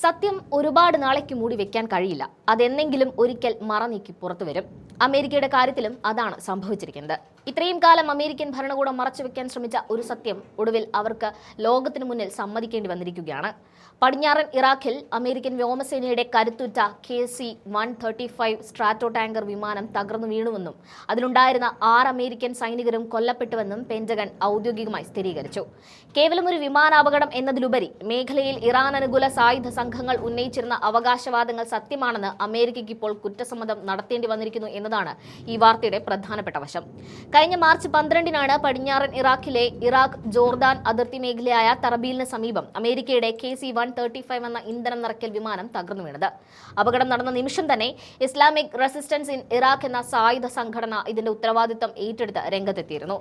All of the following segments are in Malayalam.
സത്യം ഒരുപാട് നാളേക്ക് മൂടി വെക്കാൻ കഴിയില്ല. അതെന്നെങ്കിലും ഒരിക്കൽ മറനീക്കി പുറത്തു വരും. അമേരിക്കയുടെ കാര്യത്തിലും അതാണ് സംഭവിച്ചിരിക്കുന്നത്. ഇത്രയും കാലം അമേരിക്കൻ ഭരണകൂടം മറച്ചുവെക്കാൻ ശ്രമിച്ച ഒരു സത്യം ഒടുവിൽ അവർക്ക് ലോകത്തിനു മുന്നിൽ സമ്മതിക്കേണ്ടി വന്നിരിക്കുകയാണ്. പടിഞ്ഞാറൻ ഇറാഖിൽ അമേരിക്കൻ വ്യോമസേനയുടെ കരുത്തുറ്റ KC-135 സ്ട്രാറ്റോ ടാങ്കർ വിമാനം തകർന്നു വീണുവെന്നും അതിലുണ്ടായിരുന്ന 6 അമേരിക്കൻ സൈനികരും കൊല്ലപ്പെട്ടുവെന്നും പെന്റഗൺ ഔദ്യോഗികമായി സ്ഥിരീകരിച്ചു. കേവലം ഒരു വിമാനാപകടം എന്നതിലുപരി മേഖലയിൽ ഇറാൻ അനുകൂല സായുധ സംഘങ്ങൾ ഉന്നയിച്ചിരുന്ന അവകാശവാദങ്ങൾ സത്യമാണെന്ന് അമേരിക്കയ്ക്ക് ഇപ്പോൾ കുറ്റസമ്മതം നടത്തേണ്ടി വന്നിരിക്കുന്നു എന്നതാണ് ഈ വാർത്തയുടെ പ്രധാനപ്പെട്ട വശം. കഴിഞ്ഞ മാർച്ച് 12-നാണ് പടിഞ്ഞാറൻ ഇറാഖിലെ ഇറാഖ് ജോർദാൻ അതിർത്തി മേഖലയായ തറബീലിന് സമീപം അമേരിക്കയുടെ KC-135 എന്ന ഇന്ധനം നിറയ്ക്കൽ വിമാനം തകർന്നു വീണത്. അപകടം നടന്ന നിമിഷം തന്നെ ഇസ്ലാമിക് റെസിസ്റ്റൻസ് ഇൻ ഇറാഖ് എന്ന സായുധ സംഘടന ഇതിന്റെ ഉത്തരവാദിത്തം ഏറ്റെടുത്ത് രംഗത്തെത്തിയിരുന്നു.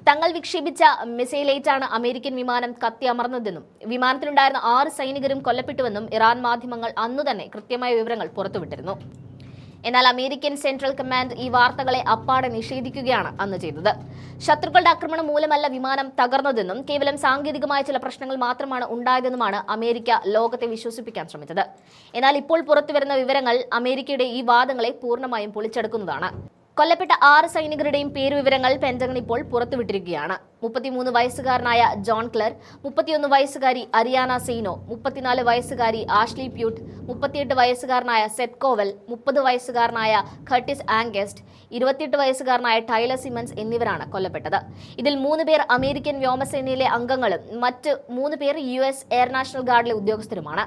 തങ്ങൾ വിക്ഷേപിച്ച മിസൈലേറ്റാണ് അമേരിക്കൻ വിമാനം കത്തിയമർന്നതെന്നും വിമാനത്തിലുണ്ടായിരുന്ന 6 സൈനികരും കൊല്ലപ്പെട്ടുവെന്നും ഇറാൻ മാധ്യമങ്ങൾ അന്നു തന്നെ കൃത്യമായ വിവരങ്ങൾ പുറത്തുവിട്ടിരുന്നു. എന്നാൽ അമേരിക്കൻ സെൻട്രൽ കമാൻഡ് ഈ വാർത്തകളെ അപ്പാടെ നിഷേധിക്കുകയാണ് അന്ന് ചെയ്തത്. ശത്രുക്കളുടെ ആക്രമണം മൂലമല്ല വിമാനം തകർന്നതെന്നും കേവലം സാങ്കേതികമായ ചില പ്രശ്നങ്ങൾ മാത്രമാണ് ഉണ്ടായതെന്നുമാണ് അമേരിക്ക ലോകത്തെ വിശ്വസിപ്പിക്കാൻ ശ്രമിച്ചത്. എന്നാൽ ഇപ്പോൾ പുറത്തുവരുന്ന വിവരങ്ങൾ അമേരിക്കയുടെ ഈ വാദങ്ങളെ പൂർണ്ണമായും പൊളിച്ചെടുക്കുന്നതാണ്. കൊല്ലപ്പെട്ട 6 സൈനികരുടെയും പേരുവിവരങ്ങൾ പെന്റഗൺ ഇപ്പോൾ പുറത്തുവിട്ടിരിക്കുകയാണ്. 33 വയസ്സുകാരനായ ജോൺ ക്ലർ, 31 വയസ്സുകാരി അരിയാന സെയ്നോ, 34 വയസ്സുകാരി ആഷ്ലി പ്യൂട്ട്, 38 വയസ്സുകാരനായ സെത്ത് കോവൽ, 30 വയസ്സുകാരനായ കർട്ടിസ് ആംഗസ്റ്റ്, 28 വയസ്സുകാരനായ ടൈലർ സിമൻസ് എന്നിവരാണ് കൊല്ലപ്പെട്ടത്. ഇതിൽ 3 പേർ അമേരിക്കൻ വ്യോമസേനയിലെ അംഗങ്ങളും മറ്റ് 3 പേർ US എയർ നാഷണൽ ഗാർഡിലെ ഉദ്യോഗസ്ഥരുമാണ്.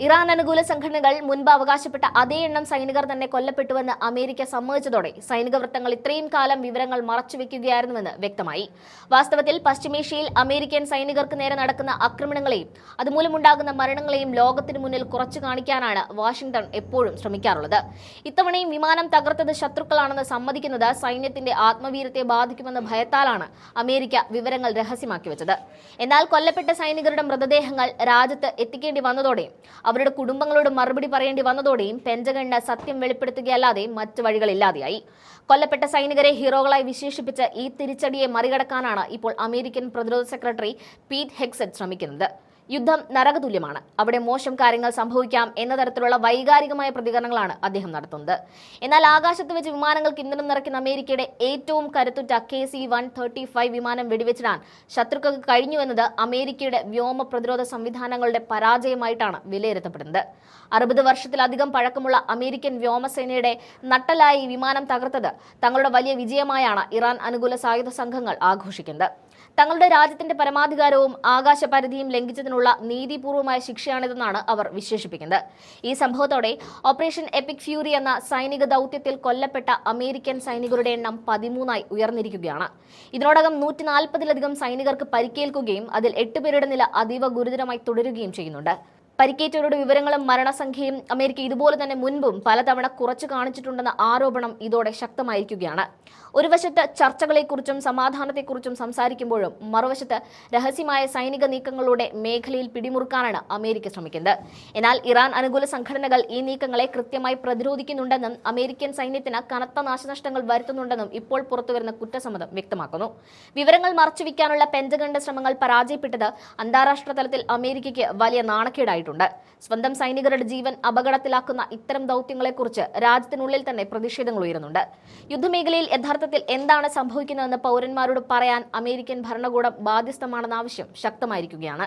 ഇറാൻ അനുകൂല സംഘടനകൾ മുൻപ് അവകാശപ്പെട്ട അതേ എണ്ണം സൈനികർ തന്നെ കൊല്ലപ്പെട്ടുവെന്ന് അമേരിക്ക സമ്മതിച്ചതോടെ സൈനിക വൃത്തങ്ങൾ ഇത്രയും കാലം വിവരങ്ങൾ മറച്ചുവെക്കുകയായിരുന്നുവെന്ന് വ്യക്തമായി. വാസ്തവത്തിൽ പശ്ചിമേഷ്യയിൽ അമേരിക്കൻ സൈനികർക്ക് നേരെ നടക്കുന്ന ആക്രമണങ്ങളെയും അതുമൂലമുണ്ടാകുന്ന മരണങ്ങളെയും ലോകത്തിനു മുന്നിൽ കുറച്ചു കാണിക്കാനാണ് വാഷിംഗ്ടൺ എപ്പോഴും ശ്രമിക്കാറുള്ളത്. ഇത്തവണയും വിമാനം തകർത്തത് ശത്രുക്കളാണെന്ന് സമ്മതിക്കുന്നത് സൈന്യത്തിന്റെ ആത്മവീര്യത്തെ ബാധിക്കുമെന്ന ഭയത്താലാണ് അമേരിക്ക വിവരങ്ങൾ രഹസ്യമാക്കി വെച്ചത്. എന്നാൽ കൊല്ലപ്പെട്ട സൈനികരുടെ മൃതദേഹങ്ങൾ രാജ്യത്ത് എത്തിക്കേണ്ടി വന്നതോടെ അവരുടെ കുടുംബങ്ങളോട് മറുപടി പറയേണ്ടി വന്നതോടെയും പെന്റഗണിന് സത്യം വെളിപ്പെടുത്തുകയല്ലാതെ മറ്റു വഴികളില്ലാതെയായി. കൊല്ലപ്പെട്ട സൈനികരെ ഹീറോകളായി വിശേഷിപ്പിച്ച ഈ തിരിച്ചടിയെ മറികടക്കാനാണ് ഇപ്പോൾ അമേരിക്കൻ പ്രതിരോധ സെക്രട്ടറി പീറ്റ് ഹെഗ്സെറ്റ് ശ്രമിക്കുന്നത്. യുദ്ധം നരകതുല്യമാണ്, അവിടെ മോശം കാര്യങ്ങൾ സംഭവിക്കാം എന്ന തരത്തിലുള്ള വൈകാരികമായ പ്രതികരണങ്ങളാണ് അദ്ദേഹം നടത്തുന്നത്. എന്നാൽ ആകാശത്ത് വെച്ച് വിമാനങ്ങൾക്ക് ഇന്ധനം നിറയ്ക്കുന്ന അമേരിക്കയുടെ ഏറ്റവും കരുത്തുറ്റ KC-135 വിമാനം വെടിവെച്ചിടാൻ ശത്രുക്കൾക്ക് കഴിഞ്ഞുവെന്നത് അമേരിക്കയുടെ വ്യോമ പ്രതിരോധ സംവിധാനങ്ങളുടെ പരാജയമായിട്ടാണ് വിലയിരുത്തപ്പെടുന്നത്. 60 വർഷത്തിലധികം പഴക്കമുള്ള അമേരിക്കൻ വ്യോമസേനയുടെ നട്ടലായി വിമാനം തകർത്തത് തങ്ങളുടെ വലിയ വിജയമായാണ് ഇറാൻ അനുകൂല സായുധ സംഘങ്ങൾ ആഘോഷിക്കുന്നത്. തങ്ങളുടെ രാജ്യത്തിന്റെ പരമാധികാരവും ആകാശപരിധിയും ലംഘിച്ചതിനുള്ള നീതിപൂർവമായ ശിക്ഷയാണിതെന്നാണ് അവർ വിശേഷിപ്പിക്കുന്നത്. ഈ സംഭവത്തോടെ ഓപ്പറേഷൻ എപ്പിക് ഫ്യൂറി എന്ന സൈനിക ദൗത്യത്തിൽ കൊല്ലപ്പെട്ട അമേരിക്കൻ സൈനികരുടെ എണ്ണം 13ആയി ഉയർന്നിരിക്കുകയാണ്. ഇതിനോടകം 140-ലധികം സൈനികർക്ക് പരിക്കേൽക്കുകയും അതിൽ 8 പേരുടെ നില അതീവ ഗുരുതരമായി തുടരുകയും ചെയ്യുന്നുണ്ട്. പരിക്കേറ്റവരുടെ വിവരങ്ങളും മരണസംഖ്യയും അമേരിക്ക ഇതുപോലെ തന്നെ മുൻപും പലതവണ കുറച്ചു കാണിച്ചിട്ടുണ്ടെന്ന ആരോപണം ഇതോടെ ശക്തമായിരിക്കുകയാണ്. ഒരു വശത്ത് ചർച്ചകളെക്കുറിച്ചും സമാധാനത്തെക്കുറിച്ചും സംസാരിക്കുമ്പോഴും മറുവശത്ത് രഹസ്യമായ സൈനിക നീക്കങ്ങളുടെ മേഖലയിൽ പിടിമുറുക്കാനാണ് അമേരിക്ക ശ്രമിക്കുന്നത്. എന്നാൽ ഇറാൻ അനുകൂല സംഘടനകൾ ഈ നീക്കങ്ങളെ കൃത്യമായി പ്രതിരോധിക്കുന്നുണ്ടെന്നും അമേരിക്കൻ സൈന്യത്തിന് കനത്ത നാശനഷ്ടങ്ങൾ വരുത്തുന്നുണ്ടെന്നും ഇപ്പോൾ പുറത്തുവരുന്ന കുറ്റസമ്മതം വ്യക്തമാക്കുന്നു. വിവരങ്ങൾ മറച്ചുവെക്കാനുള്ള പെന്റഗണിന്റെ ശ്രമങ്ങൾ പരാജയപ്പെട്ടത് അന്താരാഷ്ട്ര തലത്തിൽ അമേരിക്കയ്ക്ക് വലിയ നാണക്കേടായിട്ടുണ്ട്. സ്വന്തം സൈനികരുടെ ജീവൻ അപകടത്തിലാക്കുന്ന ഇത്തരം ദൗത്യങ്ങളെക്കുറിച്ച് രാജ്യത്തിനുള്ളിൽ തന്നെ പ്രതിഷേധങ്ങൾ ഉയരുന്നുണ്ട്. യുദ്ധമേഖലയിൽ യഥാർത്ഥത്തിൽ എന്താണ് സംഭവിക്കുന്നതെന്ന് പൗരന്മാരോട് പറയാൻ അമേരിക്കൻ ഭരണകൂടം ബാധ്യസ്ഥമാണെന്ന ആവശ്യം ശക്തമായിരിക്കുകയാണ്.